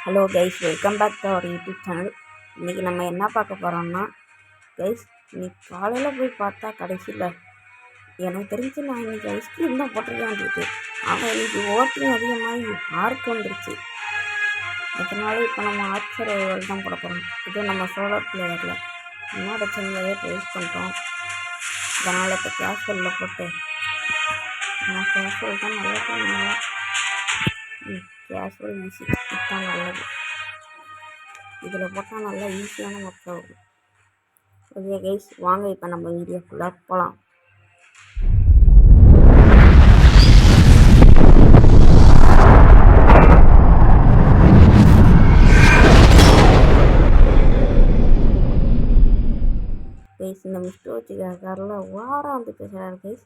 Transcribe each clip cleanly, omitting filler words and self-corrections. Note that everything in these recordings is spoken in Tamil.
Hello guys, welcome back to our YouTube channel. இன்றைக்கி நம்ம என்ன பார்க்க போகிறோம்னா கைஸ், இன்னைக்கு காலையில் போய் பார்த்தா கடைசியில் எனக்கு தெரிஞ்சு நான் இன்றைக்கி ஐஸ்கிரீம் தான் போட்டிருக்கேன். ஆனால் இன்றைக்கி ஓட்டிங் அதிகமாகி மார்க் வந்துருச்சு. அதனால இப்போ நம்ம ஆர்ச்சர் தான் போட போகிறோம். இது நம்ம சோலார் பிளேயரில் என்னோட சேனலையே ட்ரைஸ் பண்ணிட்டோம். அதனால் இப்போ கேஷுவலில் போட்டு நான் கேஷுவல் தான் நல்லா கேஷுவல் ஈஸி தான் நல்லது. இதில் போட்டால் நல்லா ஈஸியான மக்கள் வரும். ஓகே கைஸ், வாங்க இப்போ நம்ம வீடியோக்குள்ளே போகலாம். கைஸ், இந்த மிஸ்டர் வச்சுக்காரில் வாரம் வந்து பேசுகிறாரு கைஸ்.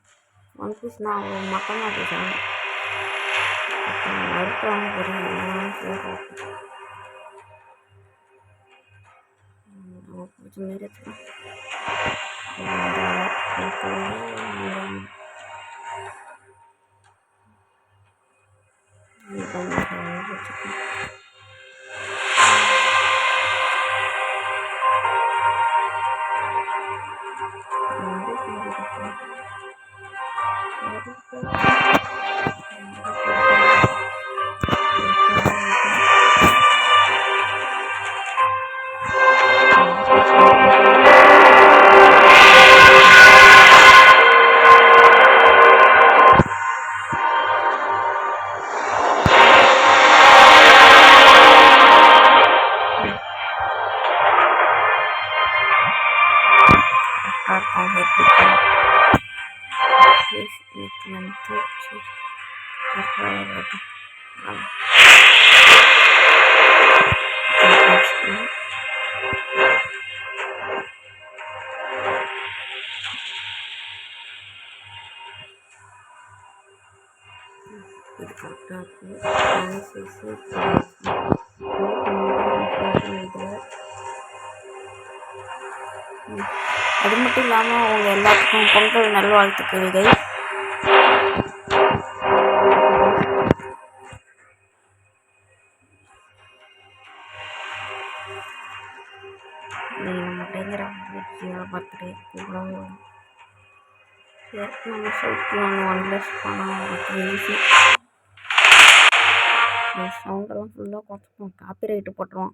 ஒன் பீஸ் நான் மட்டமாக பேசுகிறேன். மறுக்கிறவங்க புரியும். கொஞ்சம் மாரி வச்சுக்கலாம். இது கரெக்டாக இருக்கும். அது மட்டும் இல்லாமல் அவங்க எல்லாத்துக்கும் பொங்கல் நல்வாழ்த்துக்கள். நம்ம டேங்கர பர்த்டே கூட நம்ம சவுத்தி ஒன்லெஸ் போனால் ஈஸி. சவுண்டெல்லாம் ஃபுல்லாக குறைச்சிப்போம், காப்பி ரைட்டு போட்டுருவோம்.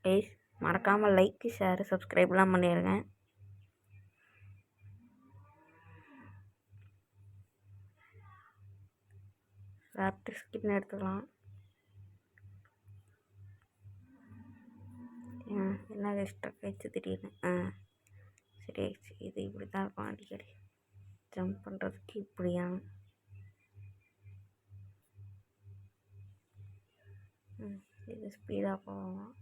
ப்ளீஸ் மறக்காமல் லைக், ஷேர், சப்ஸ்கிரைப்லாம் பண்ணிடுங்க. சாப்பிட்டு ஸ்கின் எடுத்துக்கலாம். என்ன ஸ்டக் ஆயிடுச்சு திடீர்னு. சரி ஆயிடுச்சு. இது இப்படி தான் இருக்கும் அடிக்கடி. ஜம்ப் பண்ணுறதுக்கு இப்படியா? இது ஸ்பீடாக போகலாம்.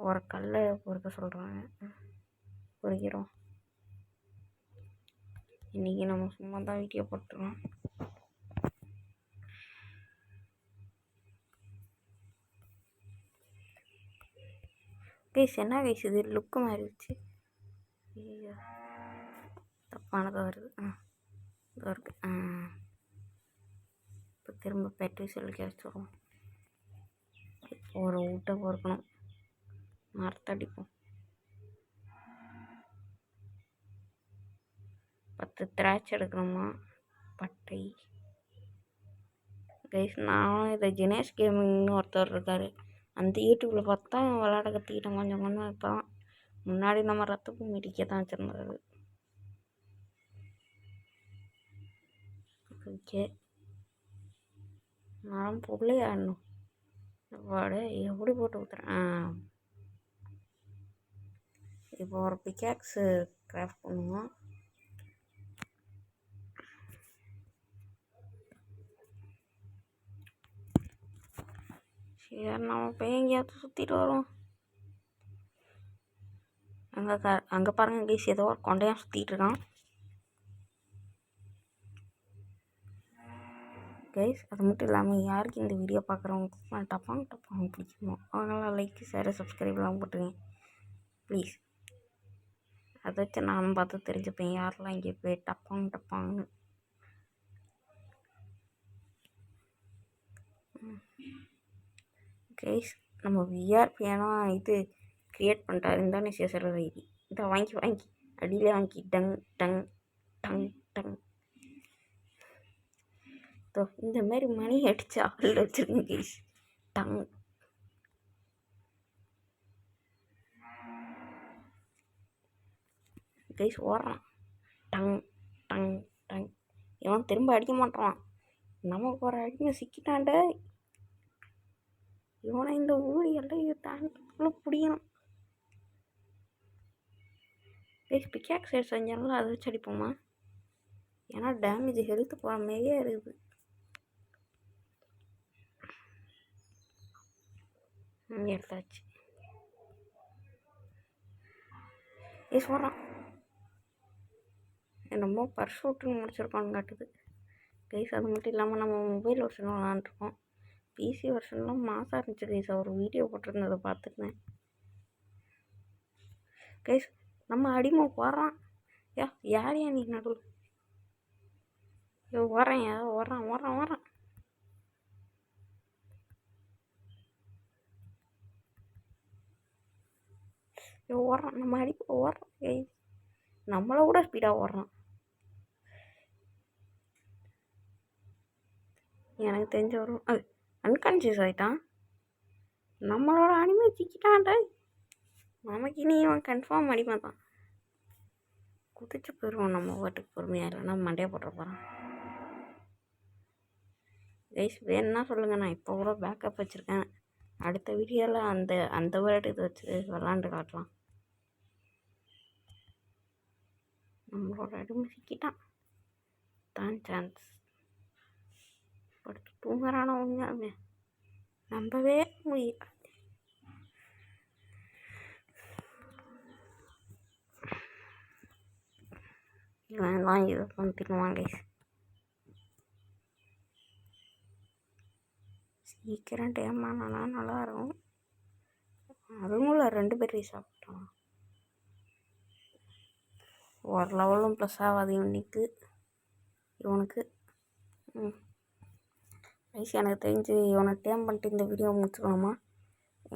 ஒரு கல்லை பொறுக்க சொல்கிறாங்க, பொறிக்கிறோம். இன்றைக்கி நம்ம சும்மா தான் வீடியோ போட்டுருவோம். கைஸ், என்ன கைஸ் இது லுக்கு மாறிடுச்சு. ஐயோ, தப்பானதாக வருது. இதாக இருக்கு. இப்போ திரும்ப பேட்டரி செல் வச்சுருவோம். ஒரு ஊட்ட பொறுக்கணும், மரத்தடிப்போம். 10 திராட்சை எடுக்கணுமா? பட்டை கைஸ், நான் இதை ஜினேஷ் கேமிங்னு ஒருத்தர் இருக்கார். அந்த யூடியூப்பில் பார்த்தா விளையாட கற்றுக்கிட்டேன் கொஞ்சம் கொஞ்சம். இப்போ தான் முன்னாடி நம்ம ரத்தப்பும் மிடிக்க தான் வச்சுருந்தாரு. ஓகே, நான் பொருளே ஆடணும். எப்படி போட்டு ஊற்றுறேன். இப்போ ஒரு பிக்காக்ஸு கிராஃப்ட் பண்ணுவோம். சரி, நம்ம போய் எங்கேயாவது சுற்றிட்டு வருவோம். அங்கே பாருங்கள் கைஸ், ஏதோ ஒரு கொண்டையாக சுற்றிட்டு இருக்கான் கைஸ். அது மட்டும் இல்லாமல் யாருக்கு இந்த வீடியோ பார்க்குறவங்களுக்கு டப்பாங்க பிடிக்குமோ அவங்களாம் லைக், ஷேர், சப்ஸ்கிரைப்லாம் போட்டுருங்க ப்ளீஸ். அதை வச்சு நானும் பார்த்து தெரிஞ்சுப்பேன் யாரெல்லாம் இங்கே போய் டப்பாங்கன்னு. கைஸ் நம்ம விஆர்பியானா இது க்ரியேட் பண்ணிட்டாரு இந்தோனேஷியா சர்வர் ஐடி. இதை வாங்கி அடியிலே வாங்கி டங் டங் டங் டங். இந்த மாதிரி மணி அடித்து ஆள் வச்சுருங்க கைஸ். டங் கைஸ் ஓடுறான். Tongue tongue tongue. இவன் திரும்ப அடிக்க மாட்டான். நமக்கு ஒரு அடிமை சிக்கிட்டாண்ட. இவனை இந்த ஊர் எல்லையை தாண்டிக்குள்ளே பிடிக்கணும். கைஸ் பிக்காக்ஸ் சைடு செஞ்சாலும் அதை வச்சு அடிப்போமா? ஏன்னா டேமேஜ் ஹெல்த் போகிற மாதிரியே இருக்குது. எடுத்தாச்சு. சொல்கிறான் என்னமோ பர்சூட்டுன்னு முடிச்சிருக்கோன்னு காட்டுது கைஸ். அது மட்டும் இல்லாமல் நம்ம மொபைல் வெர்ஷன் விளாண்டுருக்கோம். பிசி வெர்ஷன்லாம் மாசாக இருந்துச்சு கைஸ். ஒரு வீடியோ போட்டிருந்ததை பார்த்துருந்தேன் கைஸ். நம்ம அடிமை போடுறான். யார் நீ நடுவில்? ஓடுறேன் ஓடுறான் ஓடுறான் ஓடுறான். ஓடுறான். நம்ம அடிக்க ஓடுறான் கைஸ். நம்மளை கூட ஸ்பீடாக ஓடுறான். எனக்கு தெரிஞ்ச ஒரு அன்கான்சியஸ் ஆகிட்டான். நம்மளோட அடிமை சிக்கிட்டான்டா. நமக்கு இனி இவன் கன்ஃபார்ம் அடிமை தான். குதிச்சு போயிடுவோம் நம்ம வீட்டுக்கு பொறுமையாக. இல்லைன்னா மண்டையை போட்டுற போகிறான் கைஸ். வேணுன்னா சொல்லுங்கள், நான் இப்போ கூட பேக்கப் வச்சுருக்கேன். அடுத்த வீடியோவில் அந்த வேர்டு இதை வச்சு விளாண்டு காட்டலாம். நம்மளோட அடிமை சிக்கிட்டான் தான் சான்ஸ். படுத்து தூங்குறான உண்மையாலுமே நம்பவே முடியல. இவன்லாம் இதை பண்ணிக்குவாங்க. சீக்கிரம் டைம் ஆனானா நல்லாயிருக்கும். அதுவும் 2 பேர் சாப்பிட்டோம். ஒரு லெவலும் ப்ளஸ் ஆகாது இவனுக்கு. ரைஸ் எனக்கு தெரிஞ்சு இவனை டேம் பண்ணிட்டு இந்த வீடியோ முடிச்சுக்கலாமா?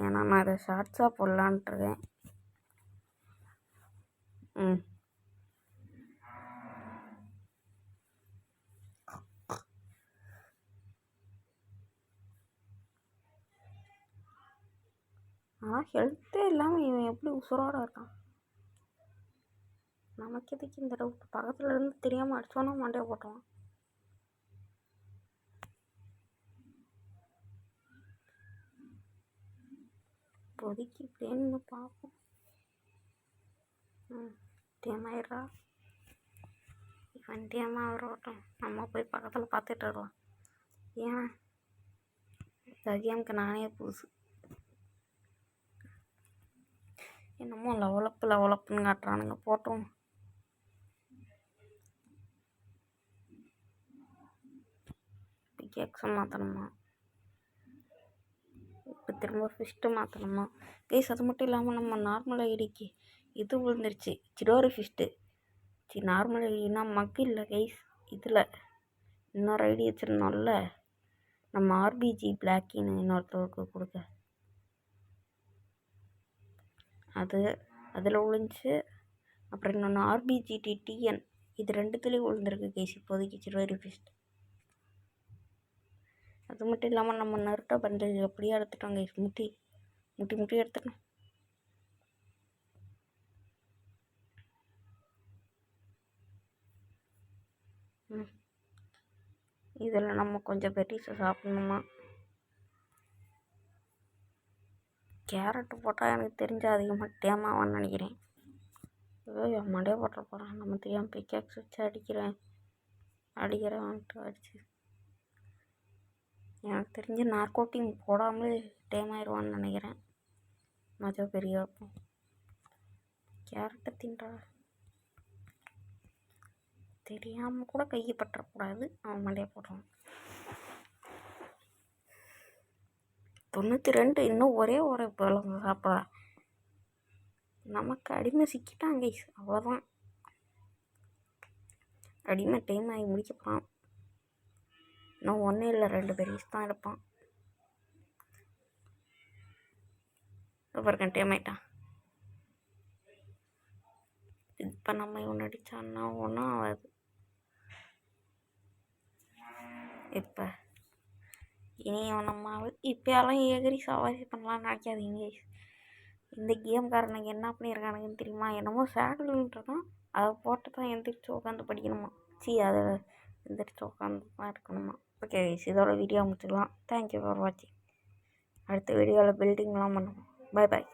ஏன்னா நான் அதை ஷார்ட்ஸாக போடலான்ட்ருக்கேன். ஆனால் ஹெல்த்தே இல்லாமல் இவன் எப்படி உசுரோடு இருக்கான்? நமக்கு எதுக்கு இந்த டவுட்? பக்கத்தில் இருந்து தெரியாமல் அடித்தோன்னா மண்டையை போட்டுவான். இப்போதைக்கு இப்படின்னு பார்ப்போம். டேமாயிடுறா. இவன் டேமாக வரட்டும். நம்ம போய் பக்கத்தில் பார்த்துட்டு இருக்கலாம். ஏன் இந்த கேமுக்கு நானே புதுசு. என்னமோ லெவலப்புன்னு காட்டுறானுங்க. போட்டோம். பிகேக்ஸை மாற்றணுமா? இப்போ திரும்ப ஃபிஸ்ட்டு மாற்றணுமா? கைஸ் அது மட்டும் இல்லாமல் நம்ம நார்மல் ஐடிக்கு இது விழுந்துருச்சு. சிடோரி ஃபிஸ்ட்டு. நார்மல் ஐடினா மக்கு இல்லை கைஸ். இதில் இன்னொரு ஐடி வச்சுருந்தோம்ல, நம்ம ஆர்பிஜி பிளாக்கின்னு இன்னொருத்தருக்கு கொடுக்க, அதில் விழுந்துச்சு. அப்புறம் இன்னொன்று ஆர்பிஜிடி டிஎன். இது 2துலேயும் விழுந்துருக்கு கைஸ் இப்போதைக்கு சிடோரி ஃபிஸ்ட். அது மட்டும் இல்லாமல் நம்ம நருட்டோ பண்டேஜ் அப்படியே எடுத்துட்டோம் கைஸ். முட்டி எடுத்துட்டோம். இதில் நம்ம கொஞ்சம் பெரிசை சாப்பிட்ணுமா? கேரட்டு போட்டால் எனக்கு தெரிஞ்ச அதிகமாக டேமாவான்னு நினைக்கிறேன். மண்டையை போட்டுற போகிறேன். நம்ம தெரியாமல் பிக்காக்ஸ் வச்சு அடிக்கிறேன்ட்டு அடிச்சு எனக்கு தெரிஞ்சு நார்கோட்டிங் போடாமலே டேமாயிடுவான்னு நினைக்கிறேன். மஜா பெரிய இருக்கும். கேரட்டை தின்றா தெரியாமல் கூட கையை பற்றக்கூடாது. அவன் மண்டையை போடுறான். 92. இன்னும் ஒரே பழங்க சாப்பிட்றா. நமக்கு அடிமை சிக்கிட்டான் கைஸ். அவ்வளோதான். அடிமை டைம் ஆகி முடிக்க போகிறான். இன்னும் 1 இல்லை 2 பெரிய தான் எடுப்பான். பாருங்க டைம் ஆயிட்டான். இப்போ நம்ம இவன் அடித்தான்னா ஒன்றும் ஆகாது. இப்போ இனி நம்ம இப்போயெல்லாம் எகிரி சவாரி பண்ணலான்னு நினைக்காதீங்க. இந்த கேம்காரனுக்கு என்ன பண்ணியிருக்கானுங்கன்னு தெரியுமா? என்னமோ சேடல்ன்றதான் அதை போட்டு தான் எந்திரிச்சு உட்காந்து படிக்கணுமா. அதை எந்திரிச்சு உட்காந்து தான் இருக்கணுமா. ஓகே இதோட வீடியோ முடிச்சுக்கலாம். தேங்க்யூ ஃபார் வாட்சிங். அடுத்த வீடியோவில் பில்டிங்லாம் பண்ணுவோம். Bye bye.